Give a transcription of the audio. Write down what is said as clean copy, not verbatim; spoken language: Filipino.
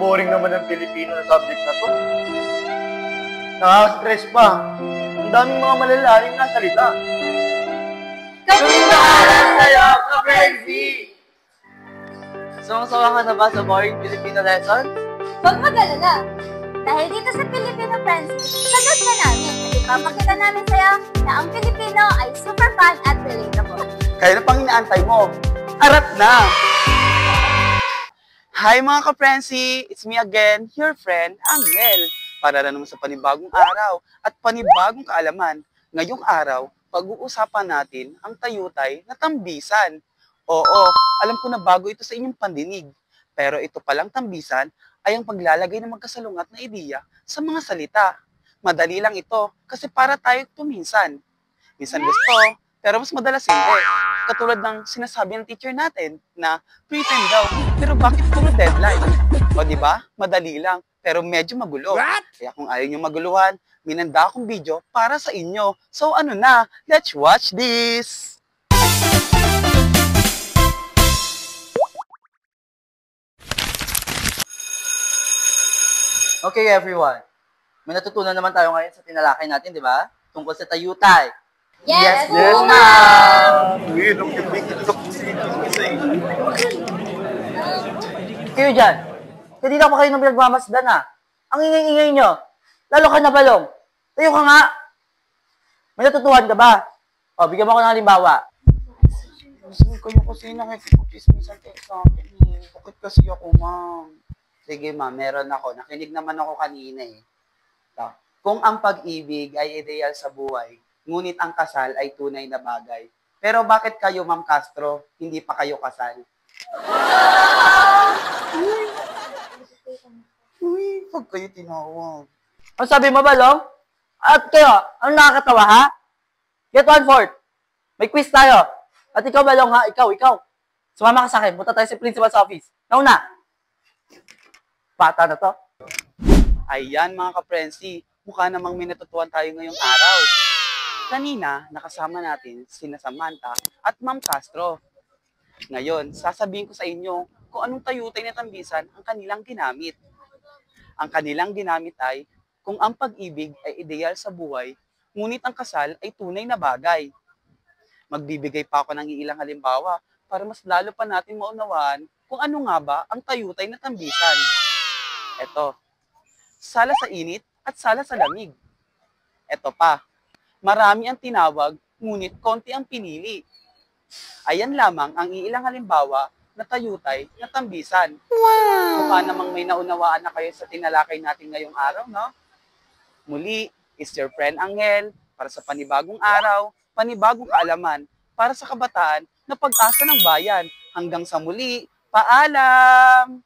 boring naman ang Pilipino na subject na to. Nakaka-stress pa. Ang daming mga malalalim na salita. Kaming maaral sa'yo, ka-Frenzy! Sumang-sawa ka na ba sa boring Filipino lesson? Huwag mag-alala. Dahil dito sa Filipino Frenzy, sagot na namin at ipapakita namin sa'yo na ang Pilipino ay super fun at relatable. Kaya na pang inaantay mo. Arat na! Hi mga ka-Frenzy! It's me again, your friend, Angel. Para na naman sa panibagong araw at panibagong kaalaman. Ngayong araw, pag-uusapan natin ang tayutay na tambisan. Oo, alam ko na bago ito sa inyong pandinig. Pero ito palang tambisan ay ang paglalagay ng magkasalungat na ideya sa mga salita. Madali lang ito kasi para tayo tuminsan. Minsan gusto, pero mas madalas hindi. Katulad ng sinasabi ng teacher natin na pretend daw, pero bakit puro deadline? O diba? Madali lang, pero medyo magulo. What? Kaya kung ayaw nyo maguluhan, minanda akong video para sa inyo. So ano na, let's watch this! Okay everyone, may natutunan naman tayo ngayon sa tinalakay natin, di ba? Tungkol sa tayutay. Yes, ma'am! Uy, nung kibigit ko kasi Kayo dyan, kanina pa kayo nang pinagmamasdan ha. Ang ingay-ingay nyo. Lalo ka na balong. Tayo ka nga. May natutuhan ka ba? O, bigyan mo ko ng halimbawa. Kasi kayo kasi nakikipag-chismisan kayo sa akin eh. Bakit kasi ako, ma'am? Sige ma'am, meron ako. Nakinig naman ako kanina eh. So, kung ang pag-ibig ay ideal sa buhay, ngunit ang kasal ay tunay na bagay. Pero bakit kayo, Ma'am Castro, hindi pa kayo kasal? Uy, pag kayo tinawag. Ang sabi mo ba, Long? At kayo, ang nakakatawa, ha? Get 1/4. May quiz tayo. At ikaw ba, Long, ha? Ikaw. Sumama ka sa akin. Punta tayo sa principal's office. Nauna. Bata na to. Ayan, mga ka-Frenzy. Mukha namang may natutuhan tayo ngayong araw. Kanina, nakasama natin sina Samantha at Ma'am Castro. Ngayon, sasabihin ko sa inyo kung anong tayutay na tambisan ang kanilang ginamit. Ang kanilang ginamit ay kung ang pag-ibig ay ideal sa buhay, ngunit ang kasal ay tunay na bagay. Magbibigay pa ako ng ilang halimbawa para mas lalo pa natin maunawaan kung ano nga ba ang tayutay na tambisan. Eto, sala sa init at sala sa lamig. Eto pa, marami ang tinawag, ngunit konti ang pinili. Ayan lamang ang iilang halimbawa na tayutay na tambisan. Wow! Mukha namang may naunawaan na kayo sa tinalakay natin ngayong araw, no? Muli, is your friend Angel, para sa panibagong araw, panibagong kaalaman, para sa kabataan na pag-asa ng bayan. Hanggang sa muli, paalam!